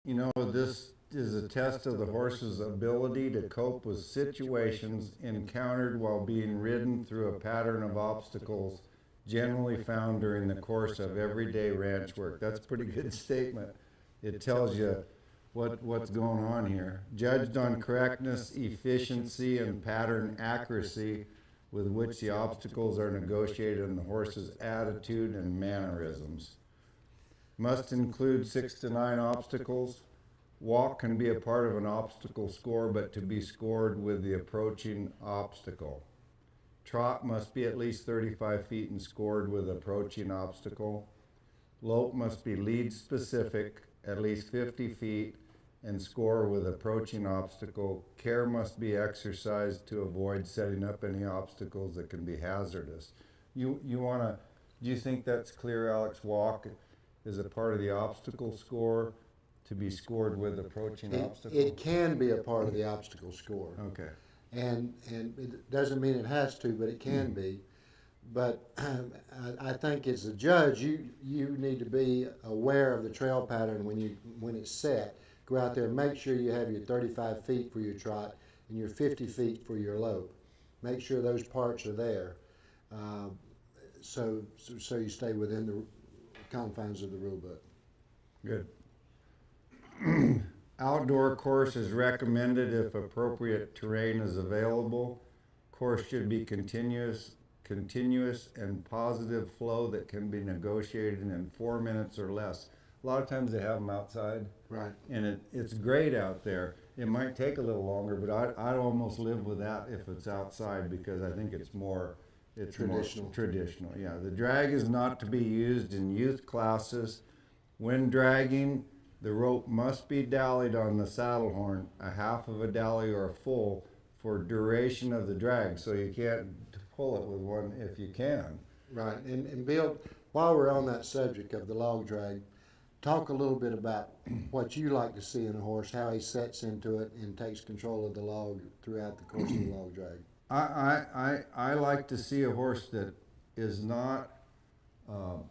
You know, this is a test of the horse's ability to cope with situations encountered while being ridden through a pattern of obstacles generally found during the course of everyday ranch work. That's a pretty good statement. It tells you what's going on here. Judged on correctness, efficiency, and pattern accuracy with which the obstacles are negotiated and the horse's attitude and mannerisms. Must include 6 to 9 obstacles. Walk can be a part of an obstacle score, but to be scored with the approaching obstacle. Trot must be at least 35 feet and scored with approaching obstacle. Lope must be lead specific, at least 50 feet, and score with approaching obstacle. Care must be exercised to avoid setting up any obstacles that can be hazardous. Do you think that's clear, Alex? Walk is a part of the obstacle score to be scored with approaching obstacle? It can be a part of the obstacle score. Okay. And it doesn't mean it has to, but it can be. But I think as a judge, you need to be aware of the trail pattern when it's set. Go out there and make sure you have your 35 feet for your trot and your 50 feet for your lope. Make sure those parts are there, so you stay within the confines of the rule book. Good. Outdoor course is recommended if appropriate terrain is available. Course should be continuous and positive flow that can be negotiated in 4 minutes or less. A lot of times they have them outside. Right. And it's great out there. It might take a little longer, but I'd almost live with that if it's outside, because I think it's more traditional. Yeah, the drag is not to be used in youth classes. When dragging, the rope must be dallied on the saddle horn, a half of a dally or a full, for duration of the drag. So you can't pull it with one if you can. Right. And Bill, while we're on that subject of the log drag, talk a little bit about what you like to see in a horse, how he sets into it and takes control of the log throughout the course of the log drag. I like to see a horse that is not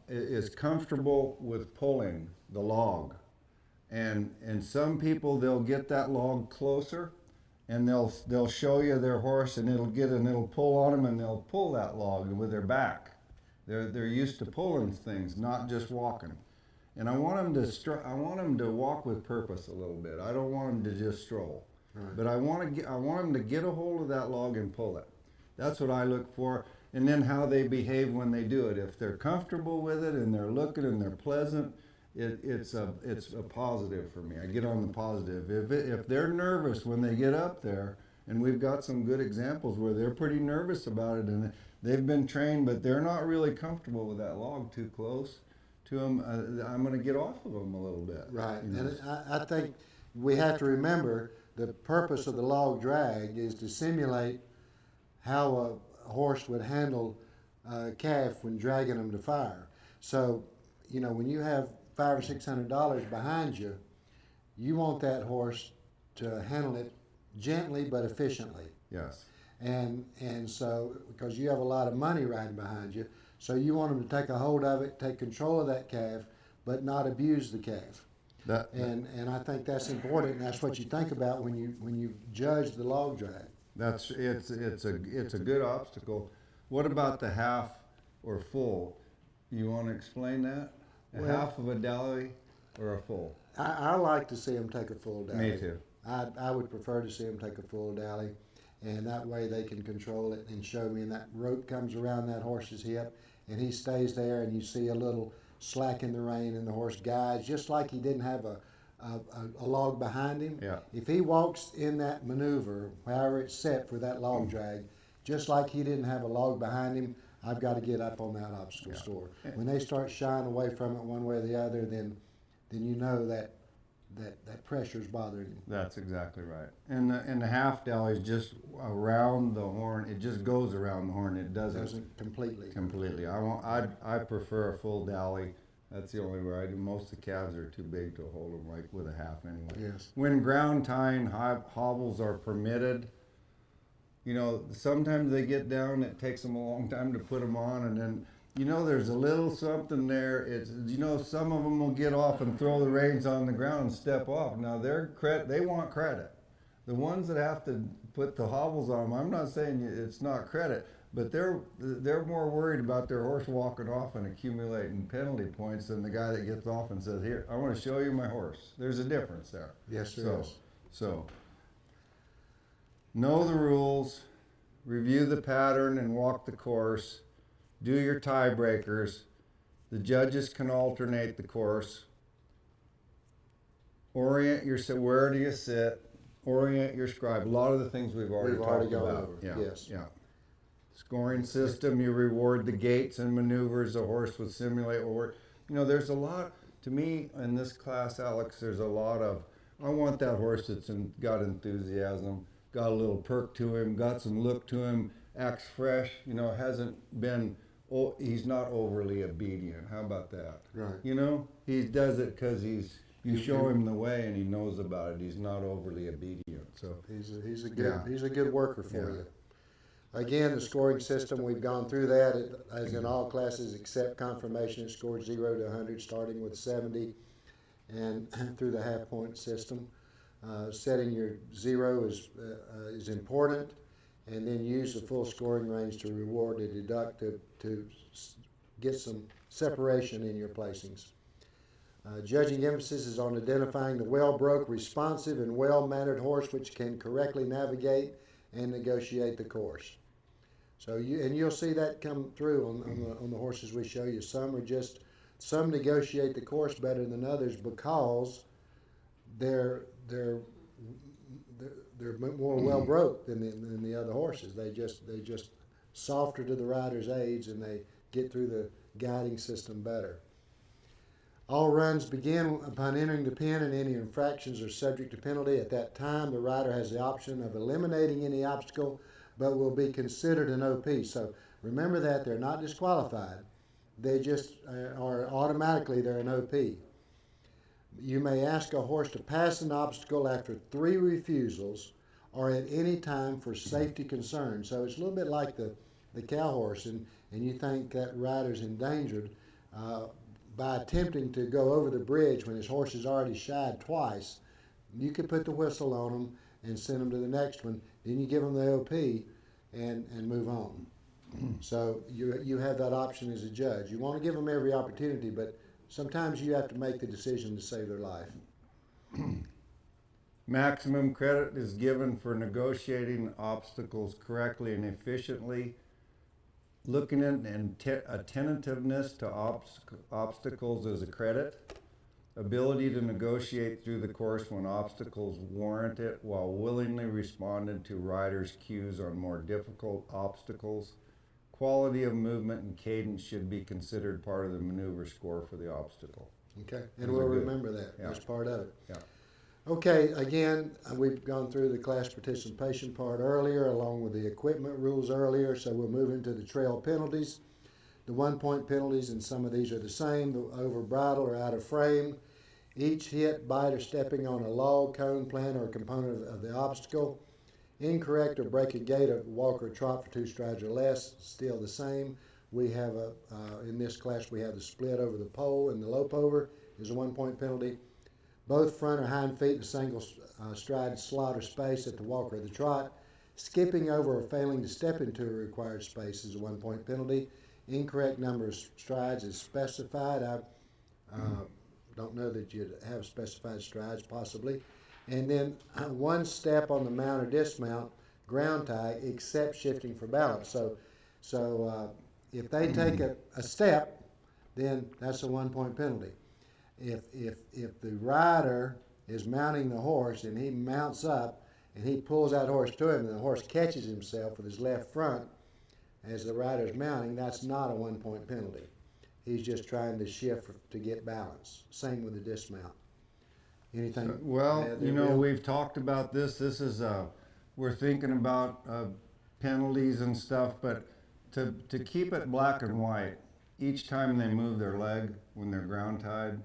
is comfortable with pulling the log, and some people, they'll get that log closer, and they'll show you their horse, and it'll pull on them, and they'll pull that log with their back. They're used to pulling things, not just walking. And I want them to walk with purpose a little bit. I don't want them to just stroll. Right. But I want them to get a hold of that log and pull it. That's what I look for. And then how they behave when they do it. If they're comfortable with it and they're looking and they're pleasant, it's a positive for me. I get on the positive. If they're nervous when they get up there, and we've got some good examples where they're pretty nervous about it and they've been trained, but they're not really comfortable with that log too close to them, I'm going to get off of them a little bit. Right. You know? And I think we have to remember the purpose of the log drag is to simulate how a horse would handle a calf when dragging them to fire. So, you know, when you have $500 or $600 behind you, you want that horse to handle it gently but efficiently. Yes. And so, because you have a lot of money riding behind you, so you want them to take a hold of it, take control of that calf, but not abuse the calf. And I think that's important. And that's what you think about when you judge the log drag. It's a good obstacle. What about the half or full? You want to explain that? Half of a dally or a full? I like to see them take a full dally. Me too. I would prefer to see them take a full dally, and that way they can control it and show me. And that rope comes around that horse's hip, and he stays there, and you see a little slack in the rein, and the horse guides just like he didn't have a log behind him. Yeah. If he walks in that maneuver, however it's set for that log drag, just like he didn't have a log behind him, I've got to get up on that obstacle store. When they start shying away from it one way or the other, then you know that pressure's bothering him. That's exactly right. And the half dally is just around the horn. It just goes around the horn. It doesn't completely. Completely. I prefer a full dally. That's the only way I do. Most of the calves are too big to hold them like with a half anyway. Yes. When ground tying, hobbles are permitted. You know, sometimes they get down. It takes them a long time to put them on, and then you know, there's a little something there. It's, you know, some of them will get off and throw the reins on the ground and step off. Now they want credit. The ones that have to put the hobbles on them, I'm not saying it's not credit, but they're more worried about their horse walking off and accumulating penalty points than the guy that gets off and says, "Here, I want to show you my horse." There's a difference there. Yes, there is. So, know the rules, review the pattern and walk the course, do your tiebreakers. The judges can alternate the course. Orient yourself, where do you sit? Orient your scribe. A lot of the things we've already talked gone about. over. Yeah, Yes. yeah. Scoring system, you reward the gaits and maneuvers the horse would simulate. Or, you know, there's a lot, to me, in this class, Alex, there's a lot of, I want that horse that's got enthusiasm, got a little perk to him, got some look to him, acts fresh, you know, hasn't been, he's not overly obedient. How about that? Right. You know, he does it because you show him the way and he knows about it. He's not overly obedient. So He's a Yeah. good worker for Yeah. you. Again, the scoring system, we've gone through that, as in all classes except confirmation. It scored 0 to 100, starting with 70, and through the half point system. Setting your 0 is important, and then use the full scoring range to reward and deduct to get some separation in your placings. Judging emphasis is on identifying the well-broke, responsive, and well-mannered horse which can correctly navigate and negotiate the course. So you'll see that come through on the horses we show you. Some negotiate the course better than others because they're more well-broke than the other horses. They just softer to the rider's aids, and they get through the guiding system better. All runs begin upon entering the pen, and any infractions are subject to penalty. At that time, the rider has the option of eliminating any obstacle, but will be considered an OP. So remember that they're not disqualified. They just are automatically, they're an OP. You may ask a horse to pass an obstacle after 3 refusals or at any time for safety concerns. So it's a little bit like the cow horse, and you think that rider's endangered. By attempting to go over the bridge when his horse has already shied twice, you could put the whistle on him and send him to the next one. Then you give him the OP and move on. So you have that option as a judge. You want to give them every opportunity, but sometimes you have to make the decision to save their life. Maximum credit is given for negotiating obstacles correctly and efficiently. Looking at attentiveness to obstacles is a credit. Ability to negotiate through the course when obstacles warrant it, while willingly responding to riders' cues on more difficult obstacles. Quality of movement and cadence should be considered part of the maneuver score for the obstacle. Okay, and we'll remember that as part of it. Yeah. Okay, again, we've gone through the class participation part earlier, along with the equipment rules earlier, so we'll move into the trail penalties. The 1-point penalties, and some of these are the same, the over bridle or out of frame. Each hit, bite, or stepping on a log, cone, plant, or component of the obstacle. Incorrect or break a gait of walk or trot for 2 strides or less, still the same. We have in this class, we have the split over the pole, and the lope over is a 1-point penalty. Both front or hind feet in a single stride slot or space at the walk or the trot. Skipping over or failing to step into a required space is a 1-point penalty. Incorrect number of strides is specified. I don't know that you'd have specified strides, possibly. And then 1 step on the mount or dismount, ground tie, except shifting for balance. So if they take a step, then that's a 1-point penalty. If the rider is mounting the horse and he mounts up and he pulls that horse to him and the horse catches himself with his left front as the rider's mounting, that's not a 1-point penalty. He's just trying to shift to get balance. Same with the dismount. Anything? Well, you know, we've talked about this. This is we're thinking about penalties and stuff, but to keep it black and white, each time they move their leg when they're ground tied,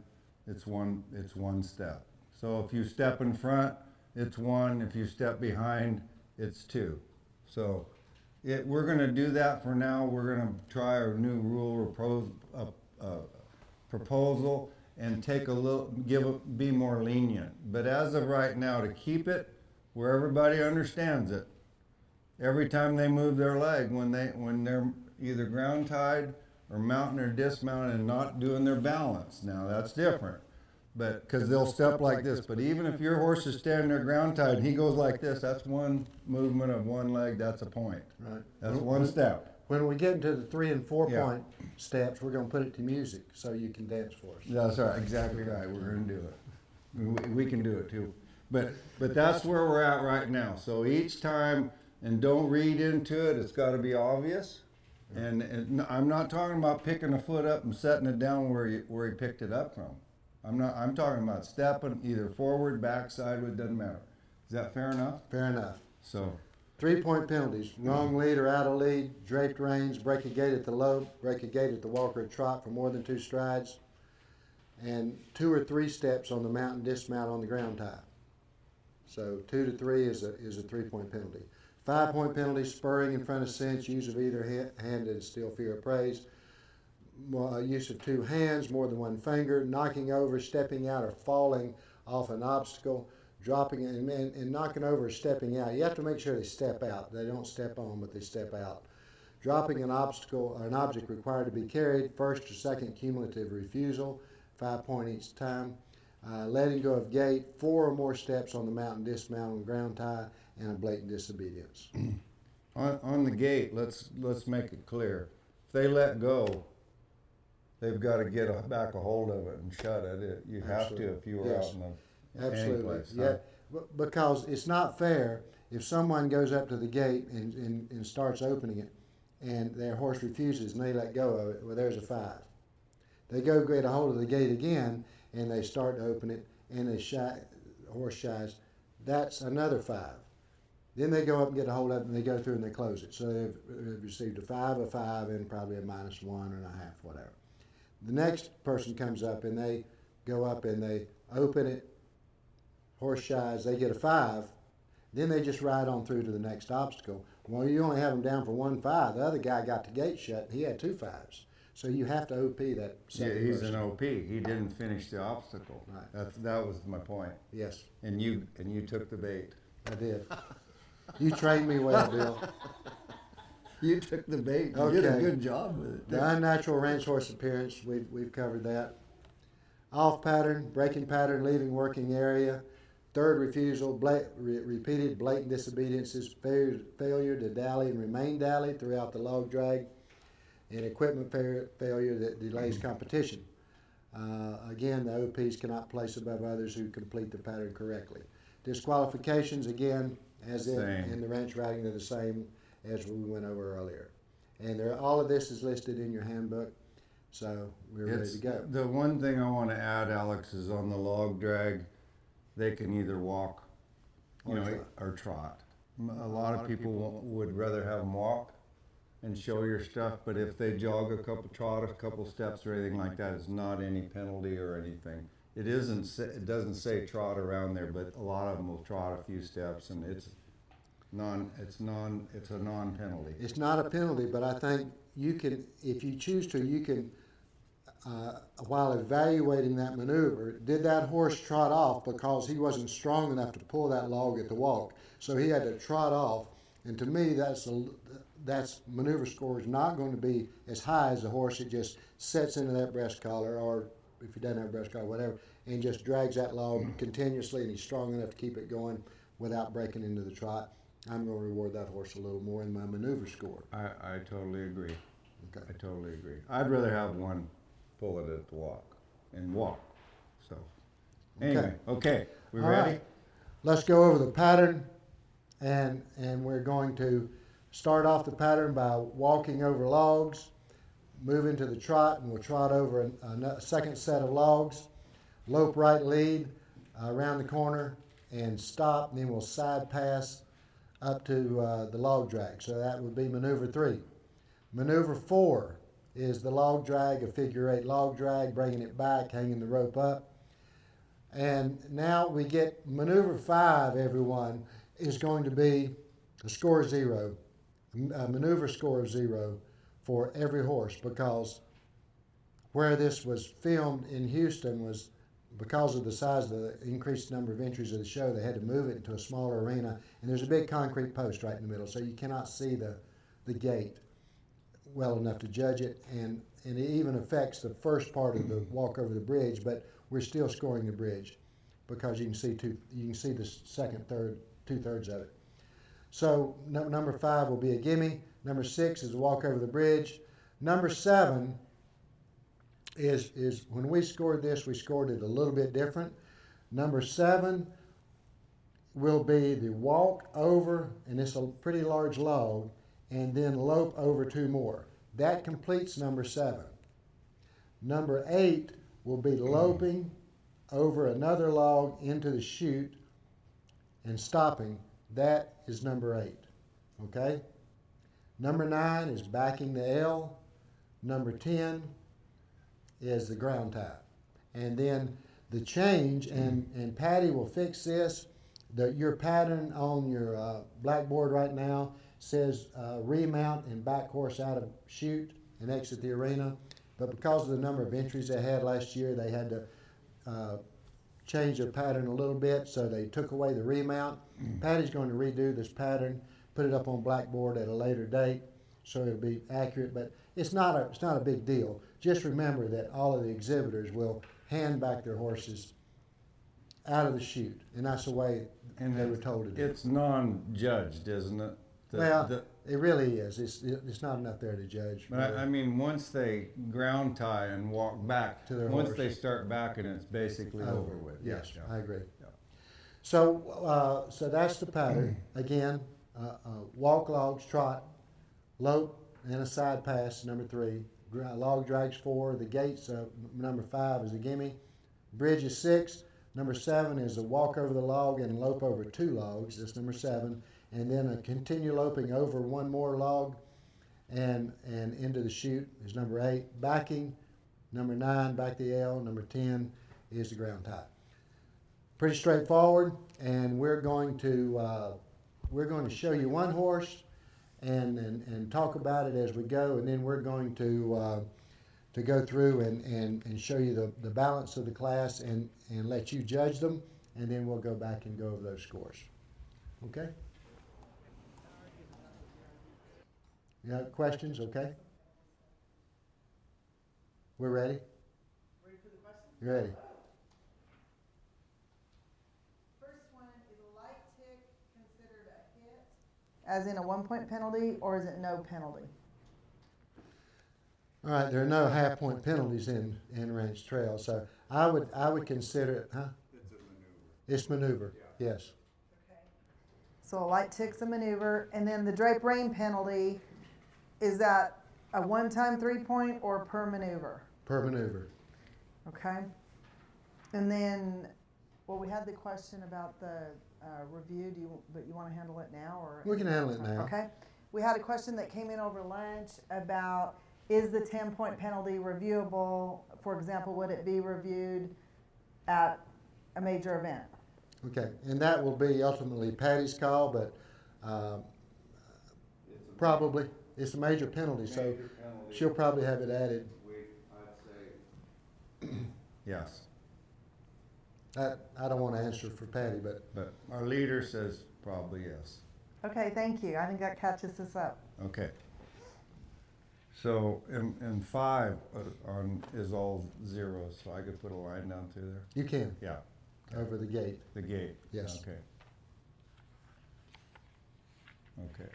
it's one step. So if you step in front, it's 1. If you step behind, it's 2. So we're gonna do that for now. We're gonna try our new rule or proposal and take a little, be more lenient. But as of right now, to keep it where everybody understands it, every time they move their leg, when they're either ground tied or mounting or dismounting and not doing their balance. Now that's different. But because they'll step like this. But even if your horse is standing there ground tied and he goes like this, that's one movement of one leg. That's a point. Right. That's one step. When we get into the 3 and 4 Yeah. point steps, we're going to put it to music so you can dance for us. That's right. Exactly right. We're going to do it. We can do it too. But that's where we're at right now. So each time, and don't read into it. It's got to be obvious. And I'm not talking about picking a foot up and setting it down where he picked it up from. I'm talking about stepping either forward, back, sideways, doesn't matter. Is that fair enough? Fair enough. So 3 point penalties: wrong lead or out of lead, draped reins, break a gait at the lope, break a gait at the walk or trot for more than 2 strides, and 2 or 3 steps on the mount and dismount on the ground tie. So 2 to 3 is a 3 point penalty. 5 point penalty: spurring in front of cinch, use of either hand to instill fear of praise. Use of 2 hands, more than 1 finger, knocking over, stepping out, or falling off an obstacle, dropping and knocking over or stepping out. You have to make sure they step out. They don't step on, but they step out. Dropping an obstacle or an object required to be carried, first or second cumulative refusal, 5 point each time. Letting go of gait, 4 or more steps on the mount and dismount on ground tie, and a blatant disobedience. on the gate, let's make it clear. If they let go, they've got to get back a hold of it and shut it. You have Absolutely. to if you were Yes. out in the Absolutely. anyplace, Yeah. Because it's not fair if someone goes up to the gate and starts opening it and their horse refuses and they let go of it, well, there's a 5. They go get a hold of the gate again and they start to open it and the horse shies, that's another 5. Then they go up and get a hold of it and they go through and they close it. So they've received a 5, and probably a -1 and a half, whatever. The next person comes up and they go up and they open it, horse shies, they get a 5, then they just ride on through to the next obstacle. Well, you only have them down for 1 5. The other guy got the gate shut and he had 2 5s. So you have to OP that Yeah, second he's person. an OP. He didn't finish the obstacle. Right. That was my point. Yes, And you took the bait. I did. You trained me well, Bill. You took the bait. You did a Okay. good job with it. The unnatural racehorse appearance, we've covered that. Off pattern, breaking pattern, leaving working area. Third refusal, repeated blatant disobediences, failure to dally and remain dallied throughout the log drag, and equipment failure that delays competition. Again, the OPs cannot place above others who complete the pattern correctly. Disqualifications, again, as in the ranch riding, they're the same as we went over earlier. And all of this is listed in your handbook, so we're ready to go. The one thing I want to add, Alex, is on the log drag, they can either walk, or trot. A lot of people would rather have them walk and show your stuff, but if they jog a couple steps or anything like that, it's not any penalty or anything. It doesn't say trot around there, but a lot of them will trot a few steps, and it's a non-penalty. It's not a penalty, but I think you can, if you choose to, you can, while evaluating that maneuver, did that horse trot off because he wasn't strong enough to pull that log at the walk? So he had to trot off, and to me, that's maneuver score is not going to be as high as the horse that just sets into that breast collar, or if he doesn't have a breast collar, whatever, and just drags that log continuously, and he's strong enough to keep it going without breaking into the trot. I'm going to reward that horse a little more in my maneuver score. I totally agree. Okay. I totally agree. I'd rather have one pull it at the walk and walk. So anyway, okay, we All ready? right. Let's go over the pattern, and we're going to start off the pattern by walking over logs, move into the trot, and we'll trot over a second set of logs, lope right lead around the corner and stop, and then we'll side pass up to the log drag. So that would be maneuver 3. Maneuver 4 is the log drag, a figure 8 log drag, bringing it back, hanging the rope up. And now we get maneuver 5, everyone, is going to be a score 0. a maneuver score of 0 for every horse, because where this was filmed in Houston was because of the size of the increased number of entries of the show, they had to move it into a smaller arena, and there's a big concrete post right in the middle, so you cannot see the gate well enough to judge it, and it even affects the first part of the walk over the bridge, but we're still scoring the bridge because you can see the second, third, 2/3 of it. So number 5 will be a gimme. Number 6 is a walk over the bridge. Number 7 is when we scored this, we scored it a little bit different. Number 7 will be the walk over, and it's a pretty large log, and then lope over 2 more. That completes number 7. Number 8 will be loping over another log into the chute and stopping. That is number 8. Okay? Number 9 is backing the L. Number 10 is the ground tie. And then the change, and Patty will fix this. Your pattern on your blackboard right now says remount and back horse out of chute and exit the arena. But because of the number of entries they had last year, they had to change their pattern a little bit, so they took away the remount. Patty's going to redo this pattern, put it up on blackboard at a later date, so it'll be accurate. But it's not a big deal. Just remember that all of the exhibitors will hand back their horses out of the chute, and that's the way they were told to do it. It's non-judged, isn't it? It really is. It's not enough there to judge. But I mean, once they ground tie and walk back, to their once horse. they start backing, it's basically over with. Yes, Yeah. I agree. Yeah. So that's the pattern. Again, walk, logs, trot, lope, and a side pass, number 3. Log drags 4. The gates, number 5 is a gimme. Bridge is 6. Number 7 is a walk over the log and lope over 2 logs. That's number 7. And then a continue loping over 1 more log and into the chute is number 8. Backing, number 9, back the L. Number 10 is the ground tie. Pretty straightforward, and we're going to show you one horse and talk about it as we go, and then we're going to go through and show you the balance of the class and let you judge them, and then we'll go back and go over those scores. Okay? You have questions? Okay. We're ready? Ready for the question? You're ready. First one, is a light tick considered a hit? As in a 1-point penalty, or is it no penalty? All right, there are no half-point penalties in VRH Trail, so I would consider it, huh? It's maneuver, yes. Okay. So a light tick's a maneuver, and then the drape rein penalty, is that a one-time 3-point or per maneuver? Per maneuver. Okay. And then, well, we had the question about the review. But you want to handle it now, or? We can handle it now. Okay. We had a question that came in over lunch about, is the 10-point penalty reviewable? For example, would it be reviewed at a major event? Okay, and that will be ultimately Patty's call, but probably it's a major penalty, so she'll probably have it added. I'd say yes. I don't want to answer for Patty, But our leader says probably yes. Okay, thank you. I think that catches us up. Okay. So, and 5 is all zeros, so I could put a line down through there? you can, Yeah, over the gate. the gate. Yes. Okay. Okay.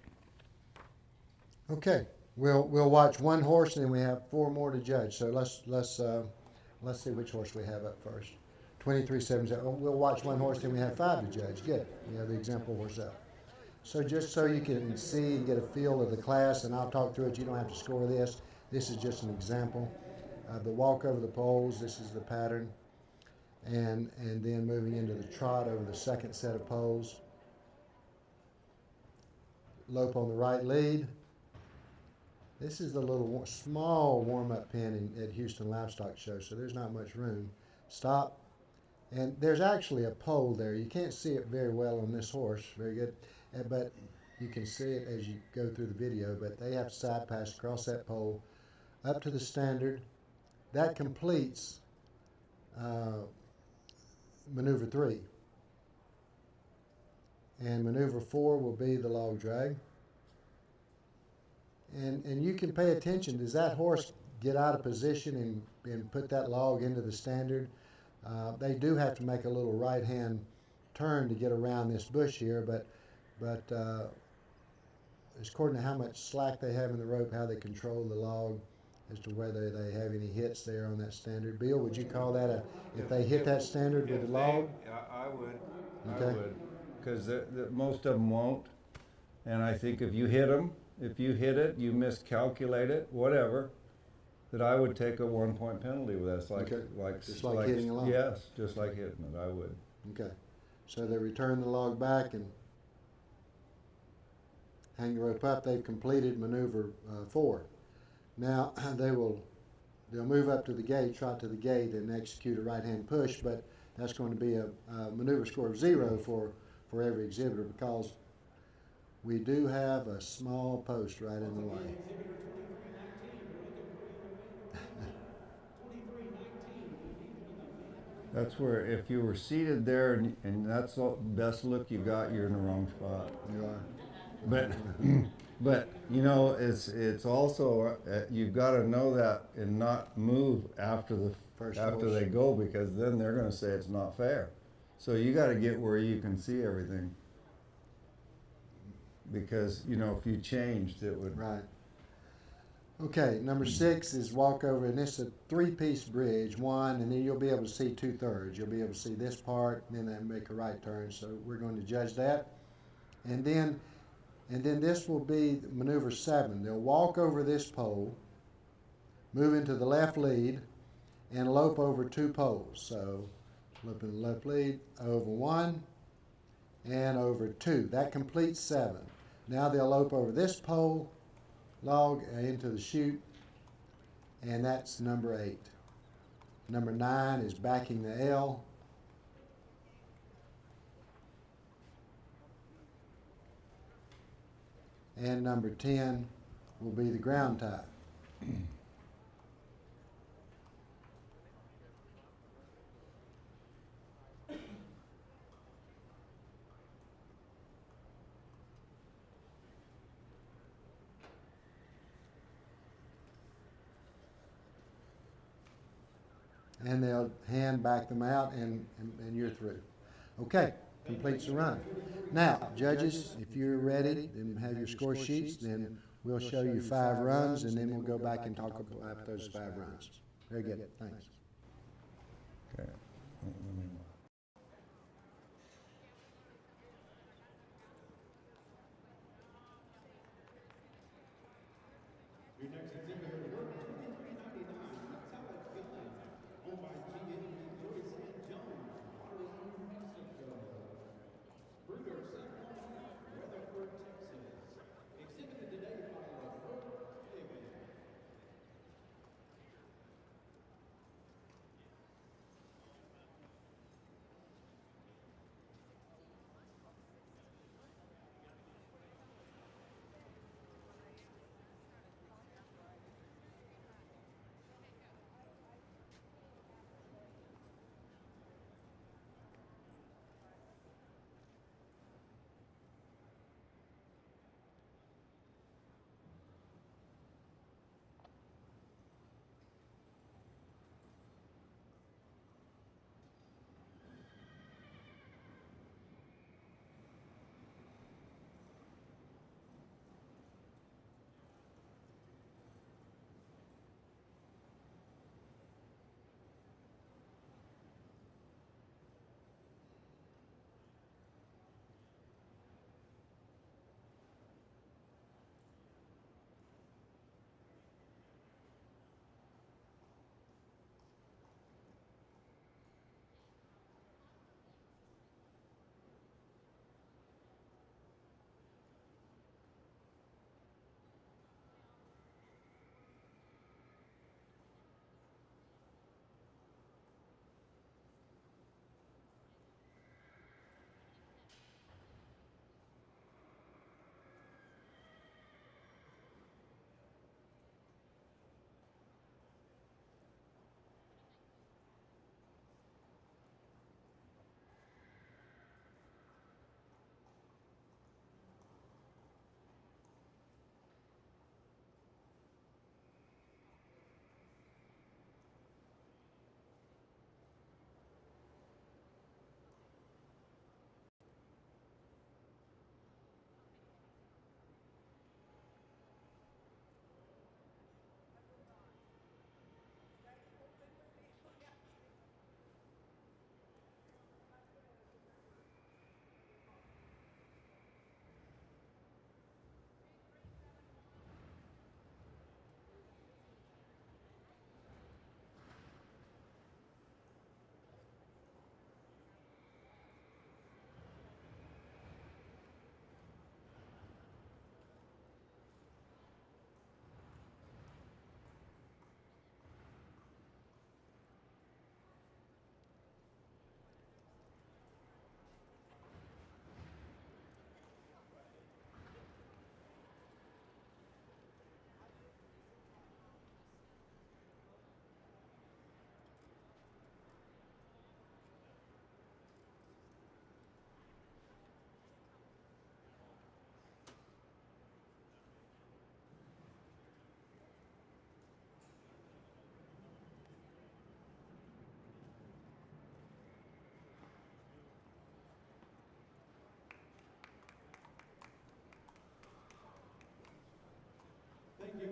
Okay, we'll watch one horse, and then we have 4 more to judge. So let's see which horse we have up first. 23-7. We'll watch one horse, then we have 5 to judge. Good. We have the example horse up. So just so you can see and get a feel of the class, and I'll talk through it. You don't have to score this. This is just an example. The walk over the poles. This is the pattern, and then moving into the trot over the second set of poles. Lope on the right lead. This is the little small warm-up pen at Houston Livestock Show, so there's not much room. Stop. And there's actually a pole there. You can't see it very well on this horse. Very good. But You can see it as you go through the video, but they have to side pass across that pole up to the standard. That completes maneuver 3. And maneuver 4 will be the log drag. And you can pay attention. Does that horse get out of position and put that log into the standard? They do have to make a little right-hand turn to get around this bush here, but it's according to how much slack they have in the rope, how they control the log, as to whether they have any hits there on that standard. Bill, would you call that if they hit that standard with the log? I would. Okay. I would. Because most of them won't. And I think if you hit them, if you hit it, you miscalculate it, whatever, that I would take a 1-point penalty with that. It's like, Okay. Just like hitting a log? Yes, just like hitting it, I would. Okay. So they return the log back and hang the rope up. They've completed maneuver 4. Now they'll move up to the gate, trot to the gate, and execute a right-hand push. But that's going to be a maneuver score of 0 for every exhibitor, because we do have a small post right in the way. That's where if you were seated there and that's the best look you got, you're in the wrong spot. You are. But you know, it's also you've got to know that and not move after they go, because then they're going to say it's not fair. So you got to get where you can see everything, because you know, if you changed, it would. Right. Okay, number 6 is walkover, and this is a 3-piece bridge, one, and then you'll be able to see 2/3. You'll be able to see this part, and then they make a right turn. So we're going to judge that, and then this will be maneuver 7. They'll walk over this pole, move into the left lead, and lope over 2 poles. So loop in the left lead, over 1, and over 2. That completes 7. Now they'll lope over this pole, log into the chute, and that's number 8. Number 9 is backing the L. And number 10 will be the ground tie. And they'll hand back them out, and you're through. Okay, completes the run. Now, judges, if you're ready and have your score sheets, then we'll show you 5 runs, and then we'll go back and talk about those 5 runs. Very good, thanks. Okay. Your next exhibitor, work 2399, metallic gun, owned by G.A. and Joyce and Jones, Waterloo, Mexico. Bruder, Weatherford, Texas. Exhibited today by Laverne David.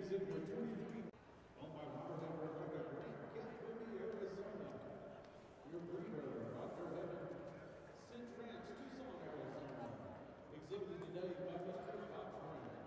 exhibit number 23, owned by Waterhead Rebecca Grant, California, Arizona. Your breeder, Dr. Heather Cinch Ranch, Tucson, Arizona. Exhibited today by Mr. Cochran.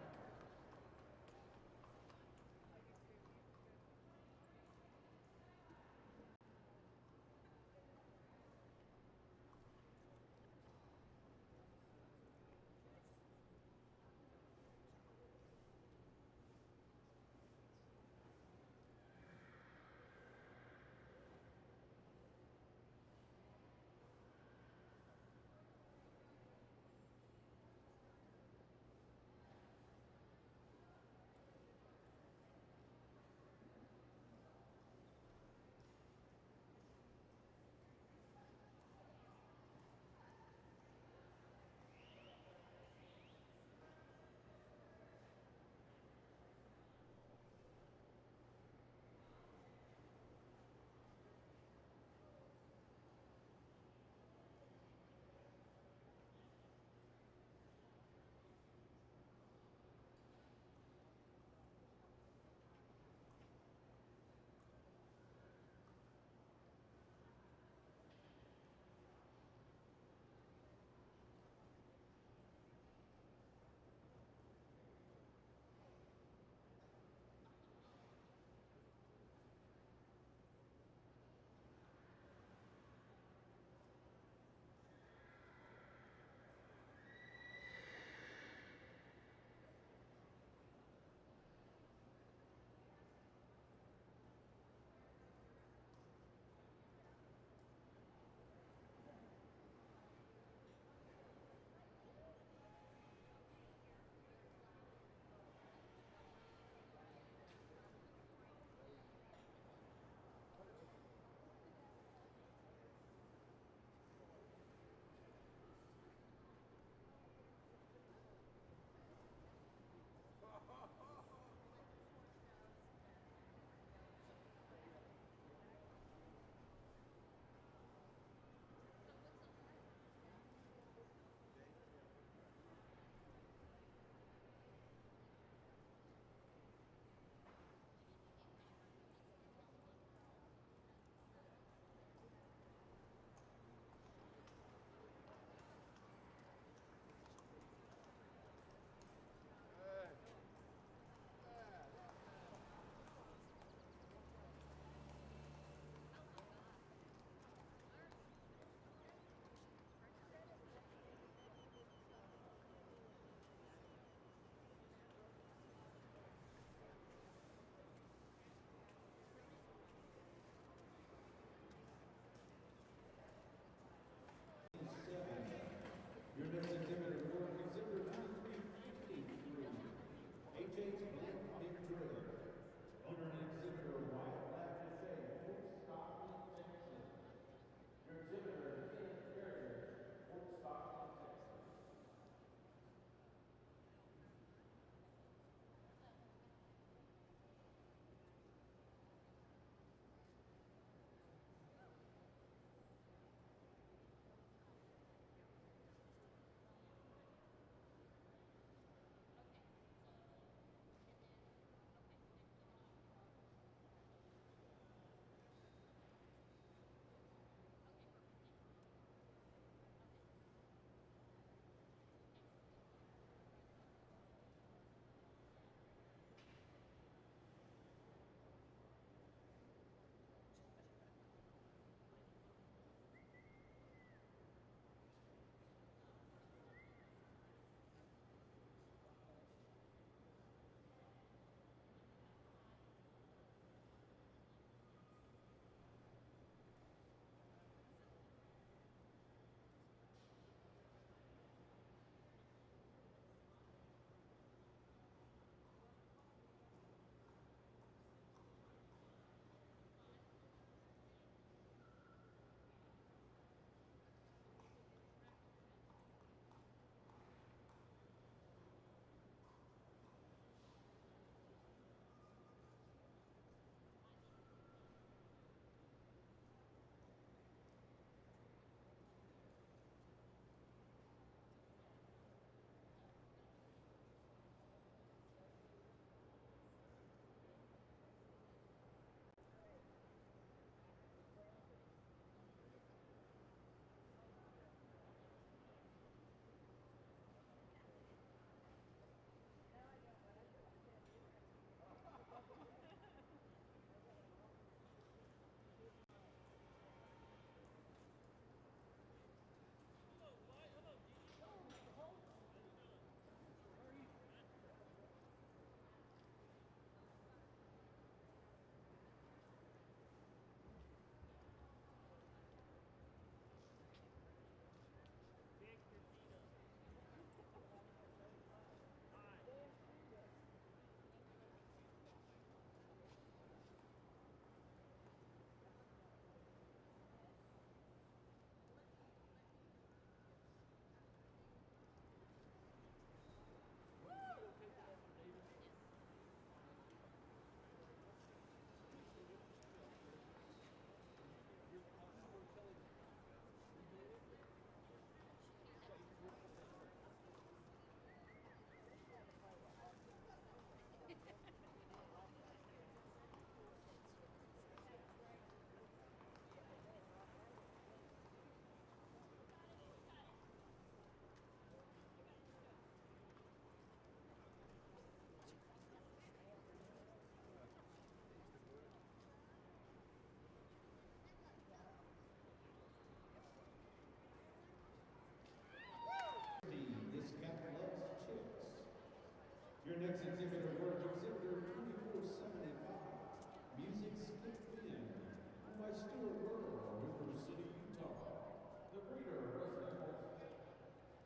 exhibitor work, exhibitor 2475, Music Skip Fin, owned by Stuart Burrow, River City, Utah. The breeder, resident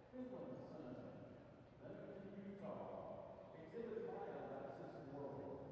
Finland Son, Lebanon, Utah. Exhibit by Alexis World.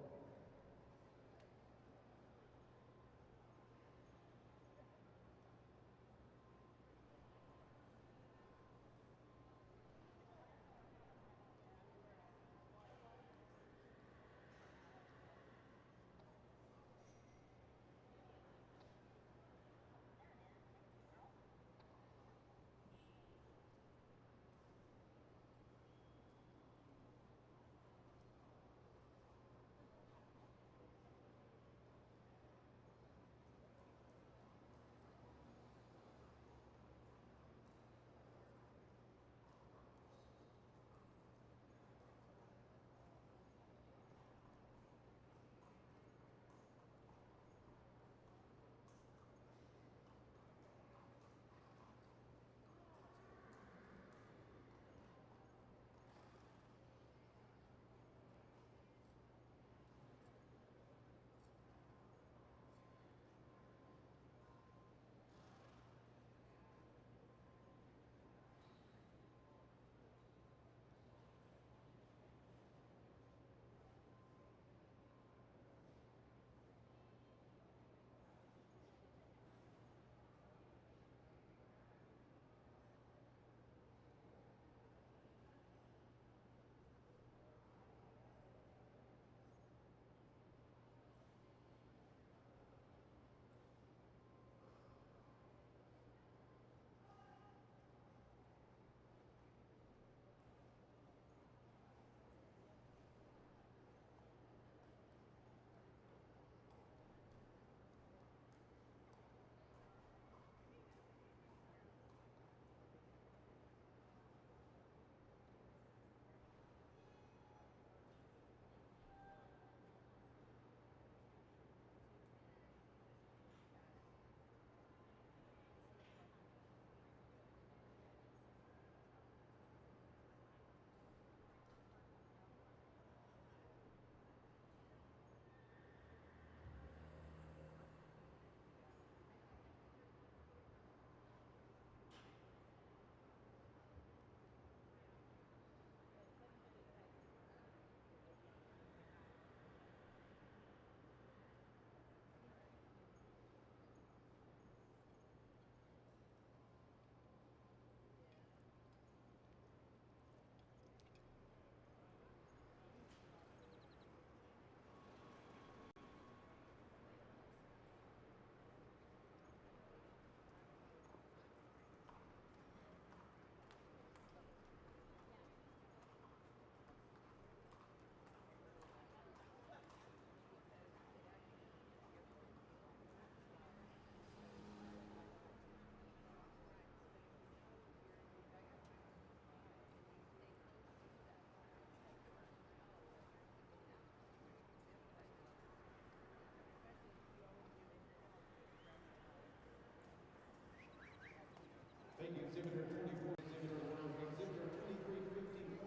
Thank you, exhibitor 24, exhibitor work, exhibitor 2351,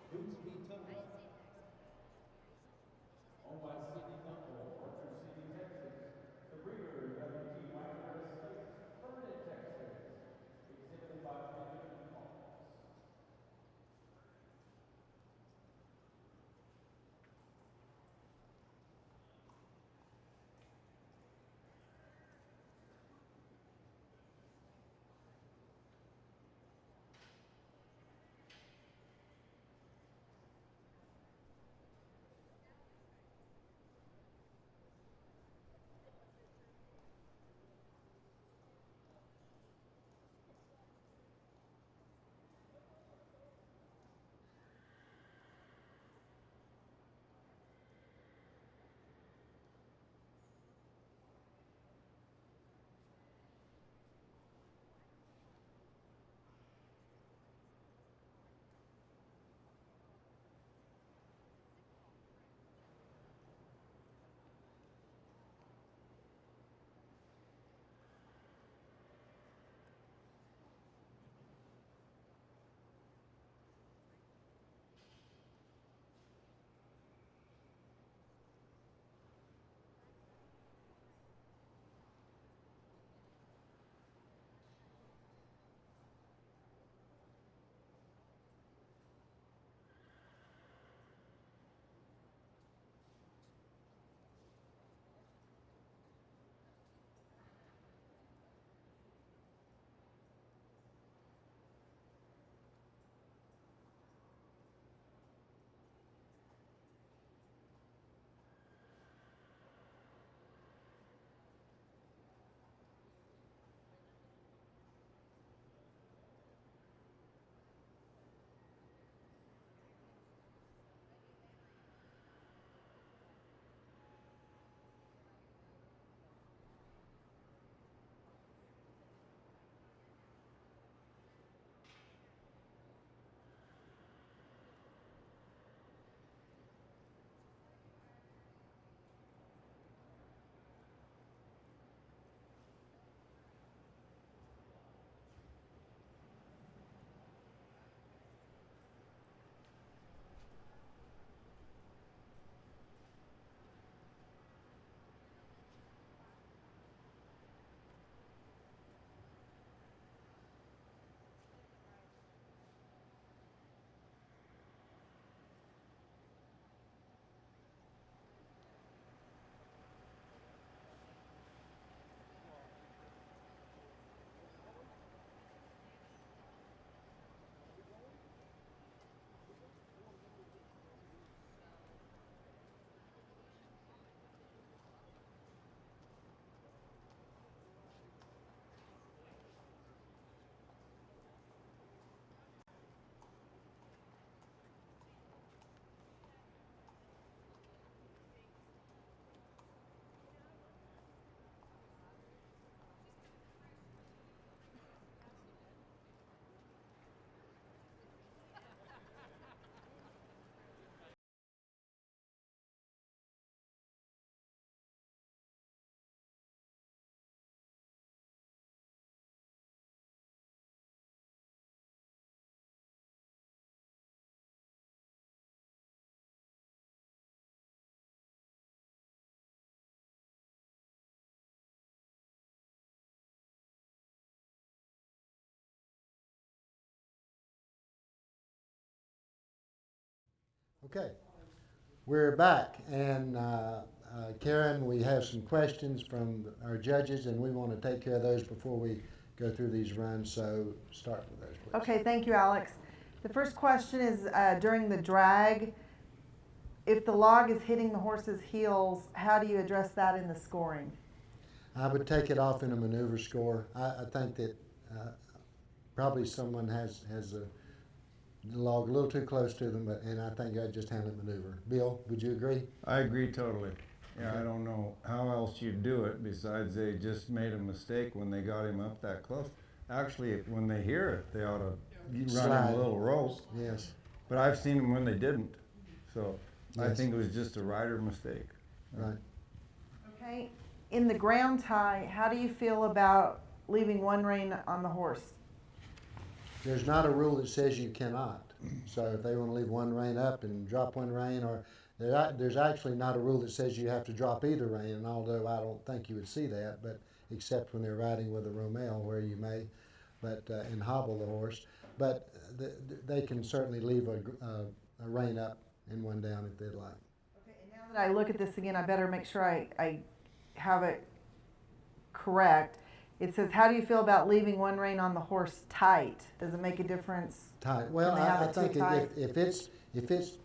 Boots Be Tough. Owned by Sidney Dunkel, Orchard City, Texas. The breeder, W.T. Whitehair Estates, Vernon, Texas. Exhibited by Benjamin Collins. Okay, we're back, and Karen, we have some questions from our judges, and we want to take care of those before we go through these runs, so start with those, please. Okay, thank you, Alex. The first question is during the drag, if the log is hitting the horse's heels, how do you address that in the scoring? I would take it off in a maneuver score. I think that probably someone has the log a little too close to them, and I think I'd just handle it maneuver. Bill, would you agree? I agree totally. Yeah, I don't know how else you'd do it besides they just made a mistake when they got him up that close. Actually, when they hear it, they ought to run him Slide. a little rope. Yes. But I've seen them when they didn't. So I Yes. think it was just a rider mistake. Right. Okay, in the ground tie, how do you feel about leaving one rein on the horse? There's not a rule that says you cannot. So if they want to leave one rein up and drop one rein, or there's actually not a rule that says you have to drop either rein, and although I don't think you would see that, but except when they're riding with a Romeo where you may, but and hobble the horse. But they can certainly leave a rein up and one down if they'd like. Okay, and now that I look at this again, I better make sure I have it correct. It says, how do you feel about leaving one rein on the horse tight? Does it make a difference? Tight. Well, Can they have I it too think tight? if it's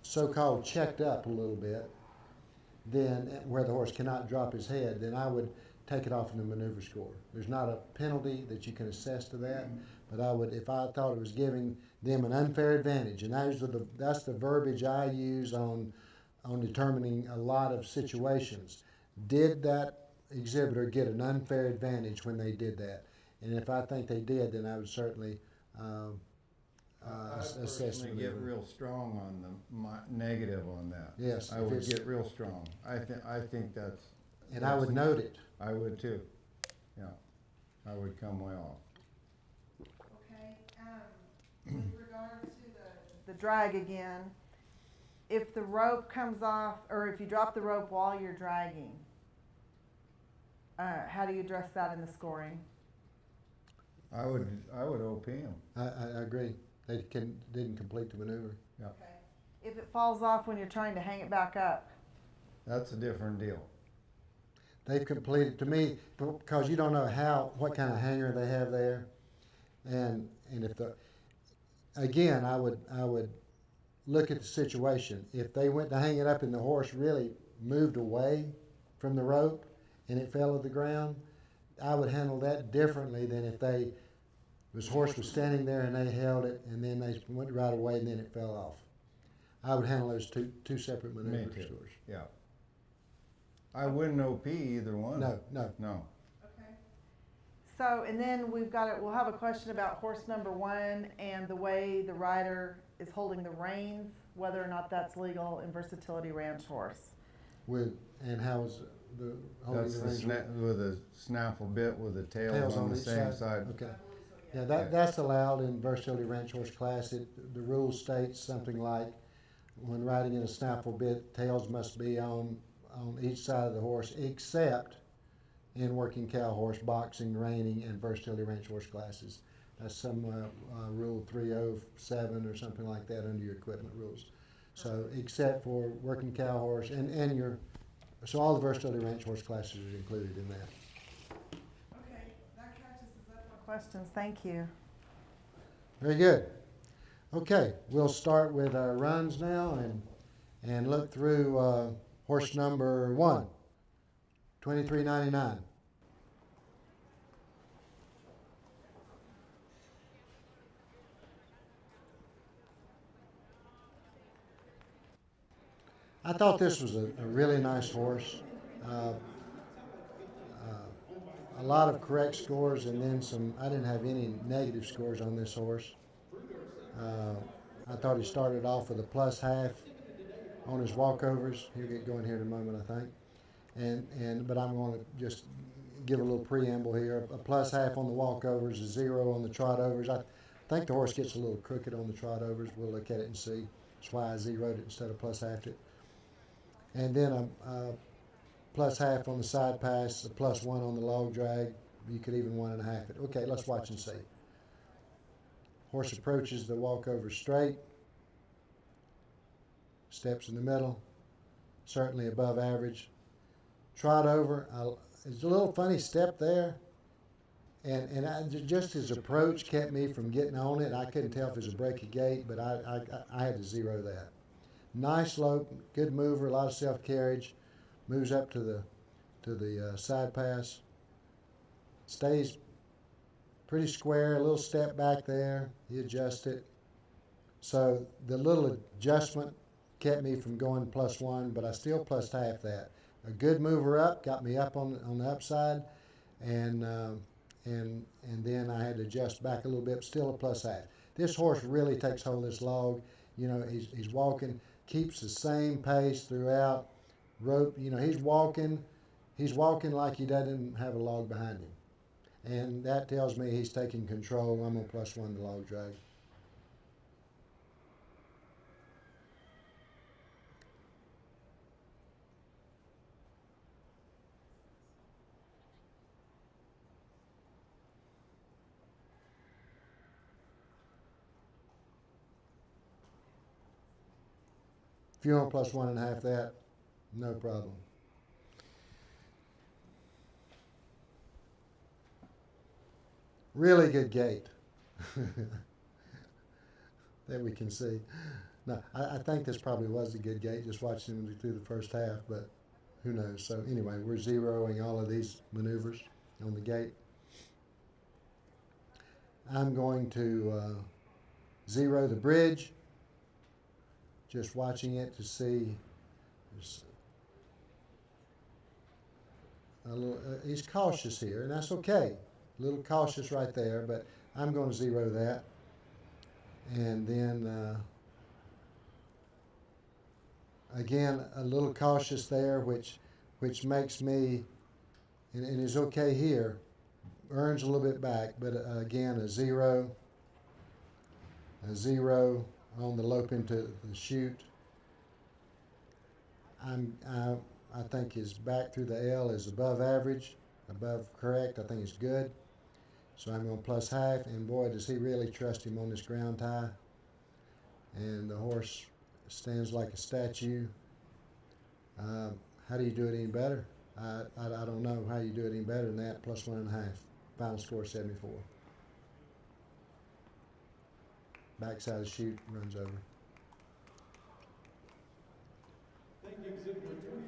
so-called checked up a little bit, then where the horse cannot drop his head, then I would take it off in the maneuver score. There's not a penalty that you can assess to that, but I would, if I thought it was giving them an unfair advantage, and that's the verbiage I use on determining a lot of situations. Did that exhibitor get an unfair advantage when they did that? And if I think they did, then I would certainly I assess personally the get maneuver. real strong on the negative on that. Yes, I if would it's- get real strong. I think that's. And I would note it. I would too. Yeah, I would come way off. Okay, with regard to the drag again, if the rope comes off, or if you drop the rope while you're dragging, how do you address that in the scoring? I would OP him. I agree. They didn't complete the maneuver. Yeah, Okay. If it falls off when you're trying to hang it back up, that's a different deal. They've completed, to me, because you don't know what kind of hanger they have there, and if again, I would look at the situation. If they went to hang it up and the horse really moved away from the rope and it fell to the ground, I would handle that differently than if this horse was standing there and they held it and then they went right away and then it fell off. I would handle those two separate maneuver Me too. scores. Yeah. I wouldn't OP either one. No. okay. So, and then we'll have a question about horse number 1 and the way the rider is holding the reins, whether or not that's legal in Versatility Ranch horse. And how's the holding That's the the reins? with a snaffle bit with the tails Tails on the each same side. Okay. Yeah, that's allowed in Versatility Ranch Horse Class. The rule states something like, when riding in a snaffle bit, tails must be on each side of the horse, except in working cow horse, boxing, reining, and Versatility Ranch Horse Classes. That's some rule 307 or something like that under your equipment rules. So, except for working cow horse so all the Versatility Ranch Horse Classes are included in that. Okay, that catches us up on questions. Thank you. Very good. Okay, we'll start with our runs now and look through horse number 1, 23.99. I thought this was a really nice horse. A lot of correct scores and then some. I didn't have any negative scores on this horse. I thought he started off with a plus half on his walkovers. He'll get going here in a moment, I think. But I'm going to just give a little preamble here. A plus half on the walkovers, a 0 on the trot overs. I think the horse gets a little crooked on the trot overs. We'll look at it and see. That's why I zeroed it instead of plus halved it. And then a plus half on the side pass, a plus 1 on the log drag. You could even 1.5 it. Okay, let's watch and see. Horse approaches the walkover straight. steps in the middle, certainly above average. Trot over, it's a little funny step there, just his approach kept me from getting on it. I couldn't tell if it was a break of gait, but I had to zero that. Nice slope, good mover, a lot of self carriage, moves up to the side pass, stays pretty square, a little step back there. He adjusted. So the little adjustment kept me from going +1, but I still plus half that. A good mover up got me up on the upside, and then I had to adjust back a little bit, still a plus half. This horse really takes hold of this log. You know, he's walking, keeps the same pace throughout. Rope, you know, he's walking like he doesn't have a log behind him. And that tells me he's taking control. I'm going to +1 the log drag. If you want +1.5 that, no problem. Really good gait that we can see. No, I think this probably was a good gait, just watching him through the first half, but who knows. So anyway, we're zeroing all of these maneuvers on the gate. I'm going to zero the bridge, just watching it to see. He's cautious here, and that's okay. A little cautious right there, but I'm going to zero that. And then, again, a little cautious there, which makes me, and is okay here, earns a little bit back, but again, a zero on the lope into the chute. I think his back through the L is above average, above correct. I think it's good. So I'm going to +1/2, and boy, does he really trust him on this ground tie. And the horse stands like a statue. How do you do it any better? I don't know how you do it any better than that, +1.5. Final score 74. Backside of the chute, runs over. Thank you, exhibit number 23.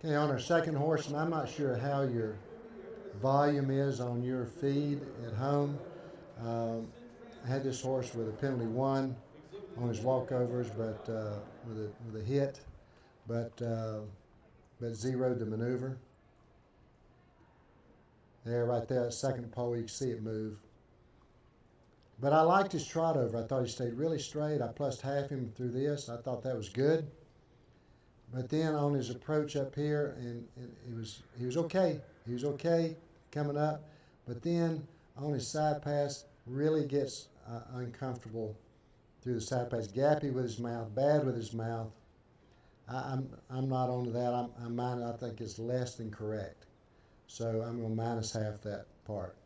Okay, on our second horse, and I'm not sure how your volume is on your feed at home. I had this horse with a penalty 1 on his walkovers, but with a hit, but zeroed the maneuver. There, right there, second pole, you can see it move. But I liked his trot over. I thought he stayed really straight. I +1/2 him through this. I thought that was good. But then on his approach up here, and he was okay. He was okay coming up. But then on his side pass, really gets uncomfortable through the side pass. Gappy with his mouth, bad with his mouth. I'm not onto that. I think it's less than correct. So I'm going to -1/2 that part.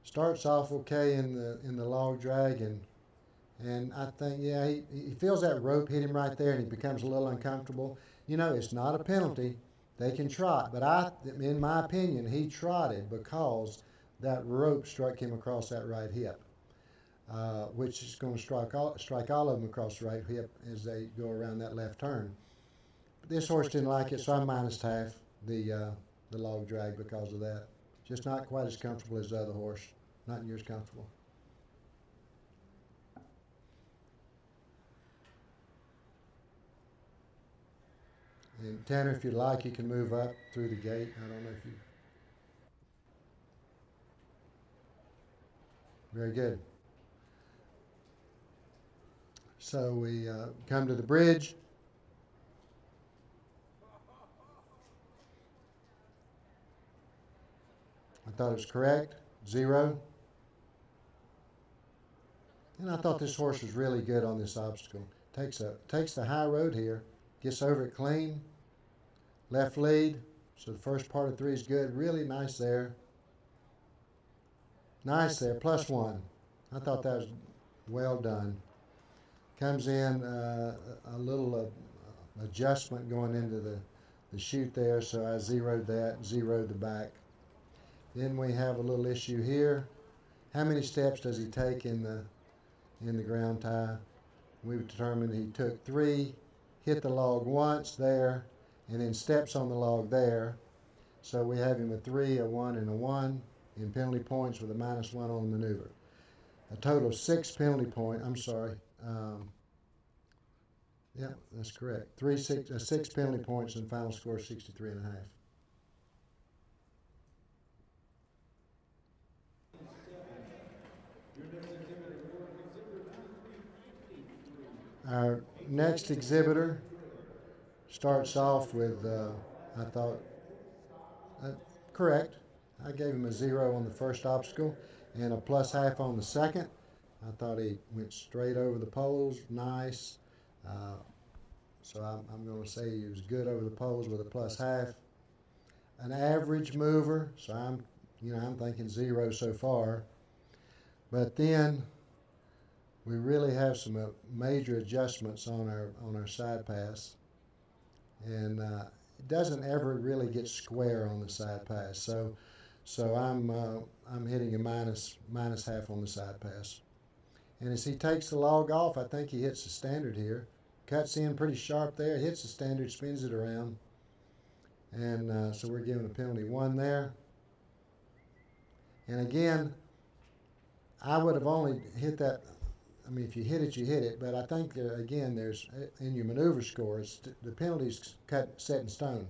Starts off okay in the log drag, and I think, yeah, he feels that rope hit him right there, and he becomes a little uncomfortable. You know, it's not a penalty. They can trot, but in my opinion, he trotted because that rope struck him across that right hip, which is going to strike all of them across the right hip as they go around that left turn. But this horse didn't like it, so I'm -1/2 the log drag because of that. Just not quite as comfortable as the other horse. Not near as comfortable. And Tanner, if you'd like, you can move up through the gate. I don't know if you. Very good. So we come to the bridge. I thought it was correct. 0. And I thought this horse was really good on this obstacle. Takes the high road here, gets over it clean, left lead. So the first part of 3 is good. Really nice there. Nice there, +1. I thought that was well done. Comes in a little adjustment going into the chute there, so I zeroed that, zeroed the back. Then we have a little issue here. How many steps does he take in the ground tie? We've determined he took 3, hit the log once there, and then steps on the log there. So we have him a 3, a 1, and a 1 in penalty points with a -1 on the maneuver. A total of 6 penalty points. I'm sorry. Yeah, that's correct. 6 penalty points and final score 63.5. Our next exhibitor starts off with, I thought, correct. I gave him a 0 on the first obstacle and a +0.5 on the second. I thought he went straight over the poles, nice. So I'm going to say he was good over the poles with a +0.5. An average mover, so I'm thinking 0 so far. But then we really have some major adjustments on our side pass, and it doesn't ever really get square on the side pass. So I'm hitting a -0.5 on the side pass. And as he takes the log off, I think he hits the standard here. Cuts in pretty sharp there, hits the standard, spins it around. And so we're giving a penalty 1 there. And again, I would have only hit that. I mean, if you hit it, you hit it. But I think there's in your maneuver scores, the penalty's set in stone.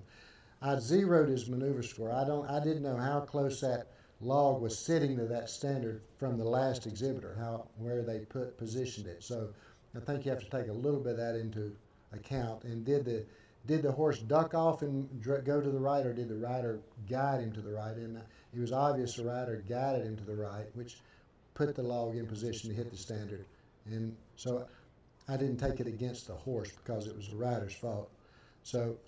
I zeroed his maneuver score. I didn't know how close that log was sitting to that standard from the last exhibitor, where they positioned it. So I think you have to take a little bit of that into account. And did the horse duck off and go to the right, or did the rider guide him to the right? And it was obvious the rider guided him to the right, which put the log in position to hit the standard. And so I didn't take it against the horse because it was the rider's fault. So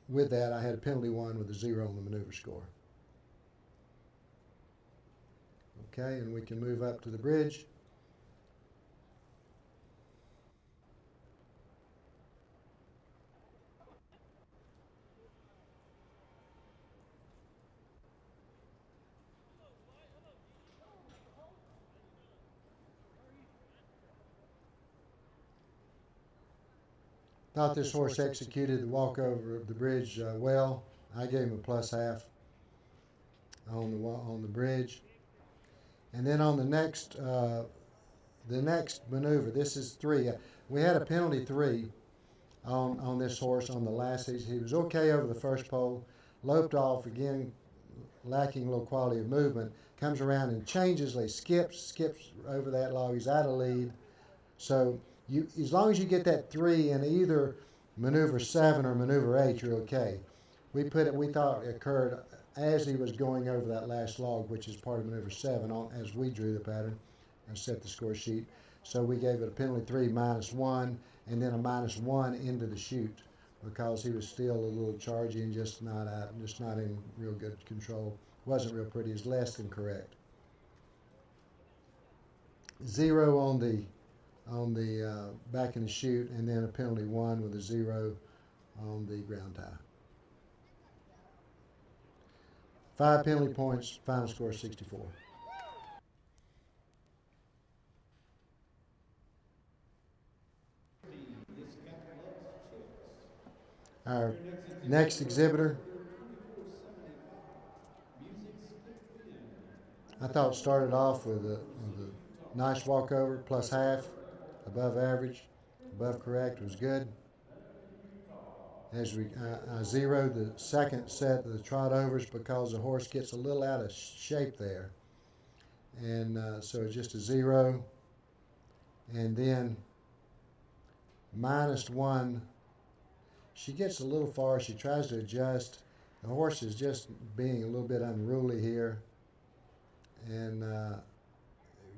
with that, I had a penalty 1 with a 0 on the maneuver score. Okay, and we can move up to the bridge. Thought this horse executed the walk over the bridge well. I gave him a +0.5 on the bridge. And then on the next maneuver, this is 3. We had a penalty 3 on this horse on the last. He was okay over the first pole, loped off again, lacking a little quality of movement. Comes around and changes, skips over that log. He's out of lead. So as long as you get that 3 in either maneuver 7 or maneuver 8, you're okay. We thought it occurred as he was going over that last log, which is part of maneuver 7, as we drew the pattern and set the score sheet. So we gave it a penalty 3 -1, and then a -1 into the chute because he was still a little chargy and just not in real good control. Wasn't real pretty. It was less than correct. 0 on the back in the chute, and then a penalty 1 with a 0 on the ground tie. 5 penalty points, final score 64. Our next exhibitor, I thought started off with a nice walkover, +0.5, above average, above correct, was good. As I zeroed the second set of the trot overs because the horse gets a little out of shape there. And so it's just a 0. And then -1. She gets a little far. She tries to adjust. The horse is just being a little bit unruly here and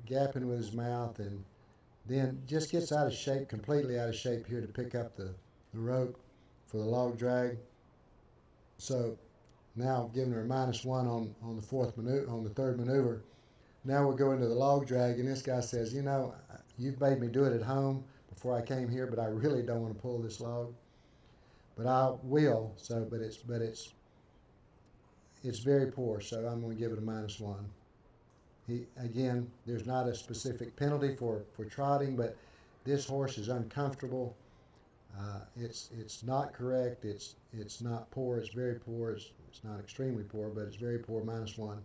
gapping with his mouth, and then just gets out of shape, completely out of shape here to pick up the rope for the log drag. So now I've given her a -1 on the third maneuver. Now we'll go into the log drag, and this guy says, you know, you've made me do it at home before I came here, but I really don't want to pull this log. But I will. So, it's very poor. So I'm going to give it a -1. Again, there's not a specific penalty for trotting, but this horse is uncomfortable. It's not correct. It's not poor. It's very poor. It's not extremely poor, but it's very poor. -1.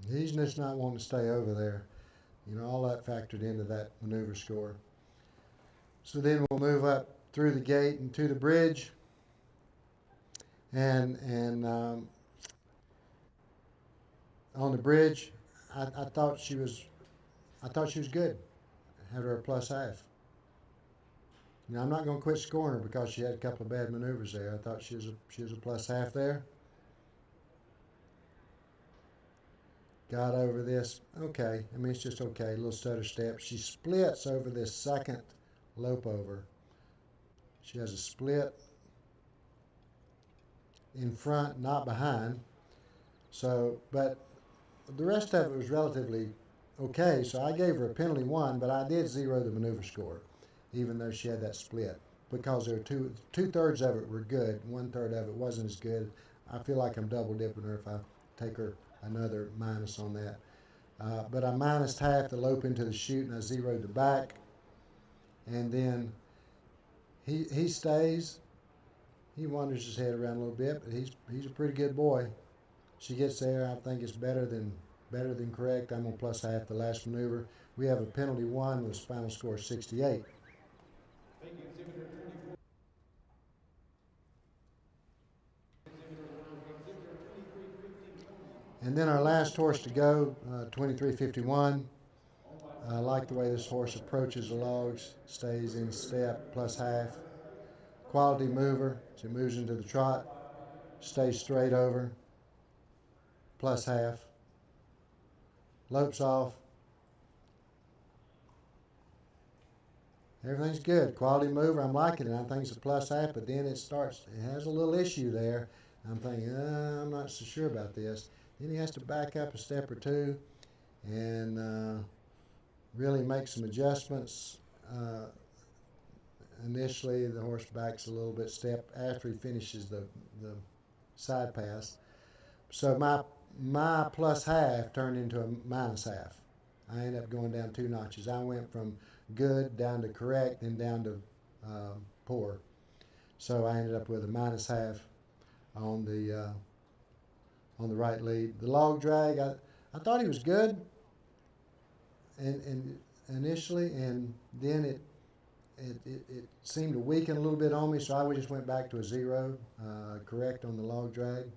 He's just not wanting to stay over there. You know, all that factored into that maneuver score. So then we'll move up through the gate and to the bridge. And on the bridge, I thought she was good. I had her a +1/2. Now I'm not going to quit scoring her because she had a couple of bad maneuvers there. I thought she was a +1/2 there. Got over this, okay. I mean, it's just okay, a little stutter step. She splits over this second lope over. She has a split in front, not behind. So, but the rest of it was relatively okay. So I gave her a penalty 1, but I did 0 the maneuver score, even though she had that split, because there were two-thirds of it were good, 1/3 of it wasn't as good. I feel like I'm double dipping her if I take her another minus on that. But I -1/2 the lope into the chute, and I 0'd the back. And then he stays. He wanders his head around a little bit, but he's a pretty good boy. She gets there. I think it's better than correct. I'm on +1/2 the last maneuver. We have a penalty 1 with a final score 68. Thank you, exhibitor 24. Exhibitor 2315. And then our last horse to go, 2351. I like the way this horse approaches the logs, stays in step, +1/2. Quality mover, as it moves into the trot, stays straight over, +1/2. Lopes off. Everything's good. Quality mover, I'm liking it. I think it's a +1/2, but then it has a little issue there. I'm thinking, I'm not so sure about this. Then he has to back up a step or two and really make some adjustments. Initially, the horse backs a little bit step after he finishes the side pass. So my +1/2 turned into a -1/2. I ended up going down 2 notches. I went from good down to correct, then down to poor. So I ended up with a -1/2 on the right lead. The log drag, I thought he was good, and initially, and then it seemed to weaken a little bit on me, so I just went back to a 0, correct on the log drag.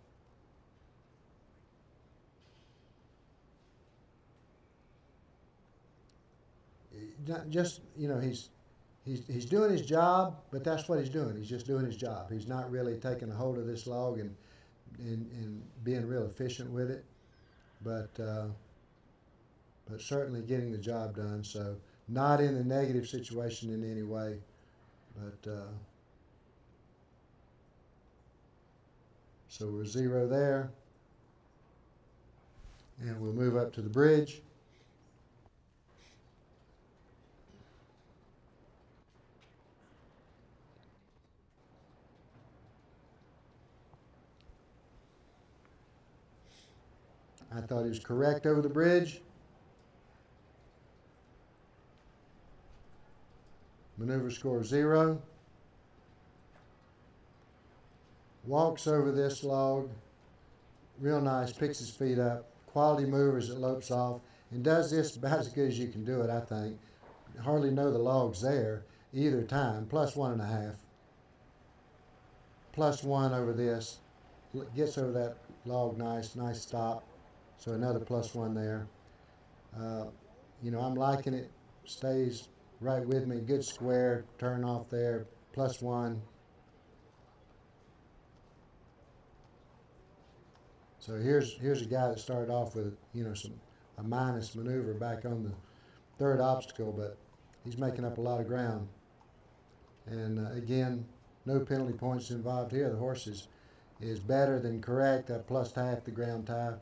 Just, you know, he's doing his job, but that's what he's doing. He's just doing his job. He's not really taking a hold of this log and being real efficient with it, but certainly getting the job done. So not in a negative situation in any way, but so we're 0 there, and we'll move up to the bridge. I thought he was correct over the bridge. Maneuver score 0. Walks over this log, real nice, picks his feet up. Quality mover as it lopes off, and does this about as good as you can do it, I think. Hardly know the log's there either time. +1.5. +1 over this. gets over that log nice stop. So another +1 there. You know, I'm liking it. Stays right with me. Good square. Turn off there. +1. So here's a guy that started off with, you know, a minus maneuver back on the third obstacle, but he's making up a lot of ground. And again, no penalty points involved here. The horse is better than correct, plus half the ground tie.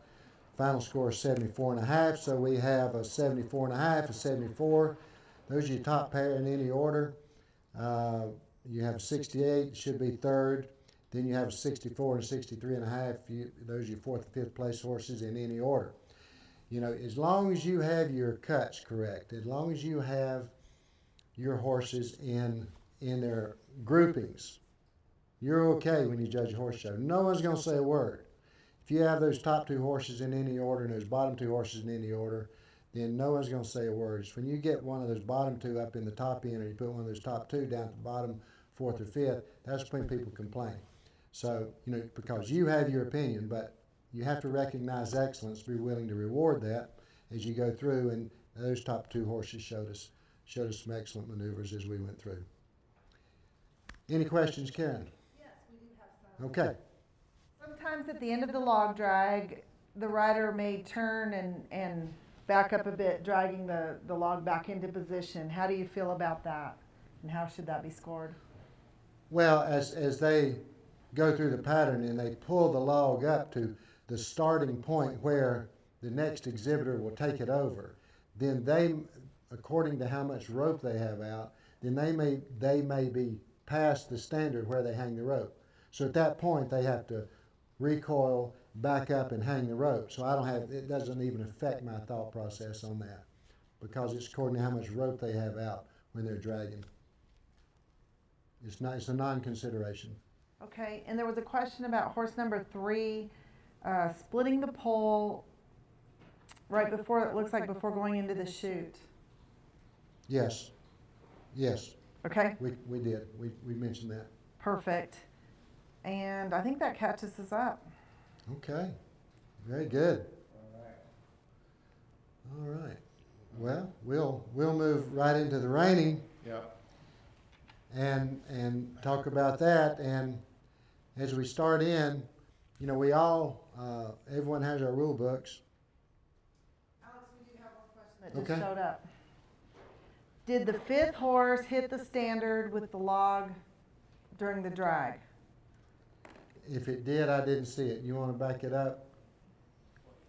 Final score is 74.5, so we have a 74.5, a 74. Those are your top pair in any order. You have a 68, should be third. Then you have a 64 and a 63.5. Those are your fourth and fifth place horses in any order. You know, as long as you have your cuts correct, as long as you have your horses in their groupings, you're okay when you judge a horse show. No one's going to say a word. If you have those top two horses in any order and those bottom two horses in any order, then no one's going to say a word. It's when you get one of those bottom two up in the top end, or you put one of those top two down at the bottom, fourth or fifth, that's when people complain. So, you know, because you have your opinion, but you have to recognize excellence, be willing to reward that as you go through, and those top two horses showed us some excellent maneuvers as we went through. Any questions, Karen? Yes, we do have some. Okay. Sometimes at the end of the log drag, the rider may turn and back up a bit, dragging the log back into position. How do you feel about that? And how should that be scored? Well, as they go through the pattern and they pull the log up to the starting point where the next exhibitor will take it over, then they, according to how much rope they have out, then they may be past the standard where they hang the rope. So at that point they have to recoil, back up, and hang the rope. So it doesn't even affect my thought process on that, because it's according to how much rope they have out when they're dragging. It's a non-consideration. Okay, and there was a question about horse number 3, splitting the pole right before, it looks like before going into the chute. Yes. Okay, We did. We mentioned that. perfect. And I think that catches us up. Okay. Very good. All right. Well, we'll move right into the reining. Yep. And talk about that. And as we start in, you know, everyone has our rule books. Alex, we do have one question that just Okay. showed up. Did the 5th horse hit the standard with the log during the drag? If it did, I didn't see it. You want to back it up?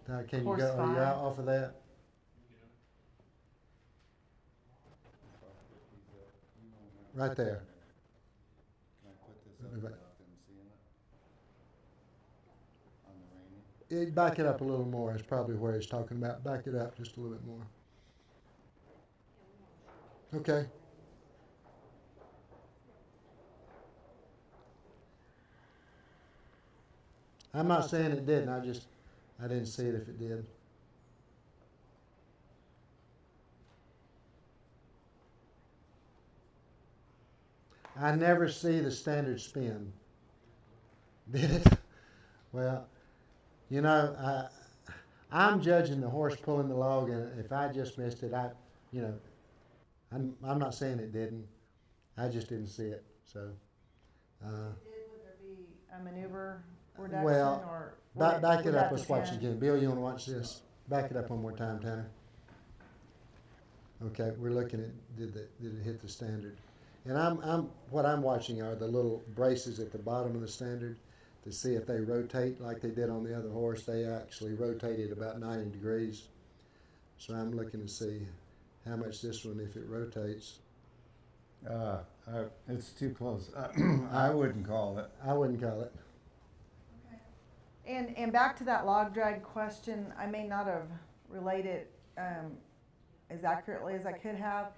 Can you Horse go? Are you 5. out off of that? Right there. Can I put this up without them seeing it? On the reining? Back it up a little more is probably where he's talking about. Back it up just a little bit more. Okay. I'm not saying it didn't. I didn't see it if it did. I never see the standard spin. Did it? Well, you know, I'm judging the horse pulling the log, and if I just missed it, I'm not saying it didn't. I just didn't see it. So. Would there be a maneuver reduction, Well, or back it would up. that Let's watch it depend? again. Bill, you want to watch this? Back it up one more time, Tanner. Okay, we're looking at did it hit the standard? And what I'm watching are the little braces at the bottom of the standard to see if they rotate like they did on the other horse. They actually rotated about 90 degrees. So I'm looking to see how much this one, if it rotates. It's too close. I wouldn't call it. I wouldn't call it. And back to that log drag question, I may not have related as accurately as I could have.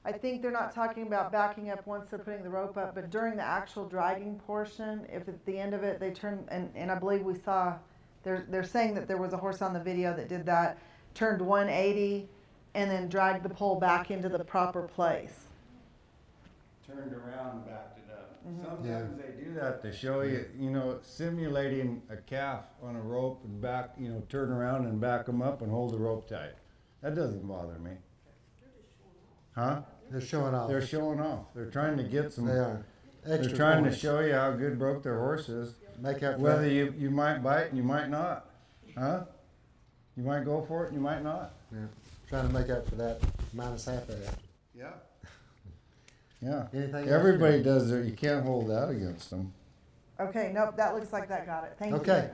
I think they're not talking about backing up once they're putting the rope up, but during the actual dragging portion, if at the end of it they turn, and I believe we saw, they're saying that there was a horse on the video that did that, turned 180 and then dragged the pole back into the proper place. Turned around and backed it up. Sometimes they do that to show you, simulating a calf on a rope and back, turn around and back them up and hold the rope tight. That doesn't bother me. Huh? They're showing off. They're showing off. They're trying to get some. They are. They're Extra trying to points. show you how good broke their horse is. Make up for Whether that. you might bite and you might not. Huh? You might go for it and you might not. Yeah. Trying to make up for that minus half of that. Yeah. Yeah. Anything else? Everybody does it. You can't hold that against them. Okay, nope, that looks like that got it. Thank you. Okay,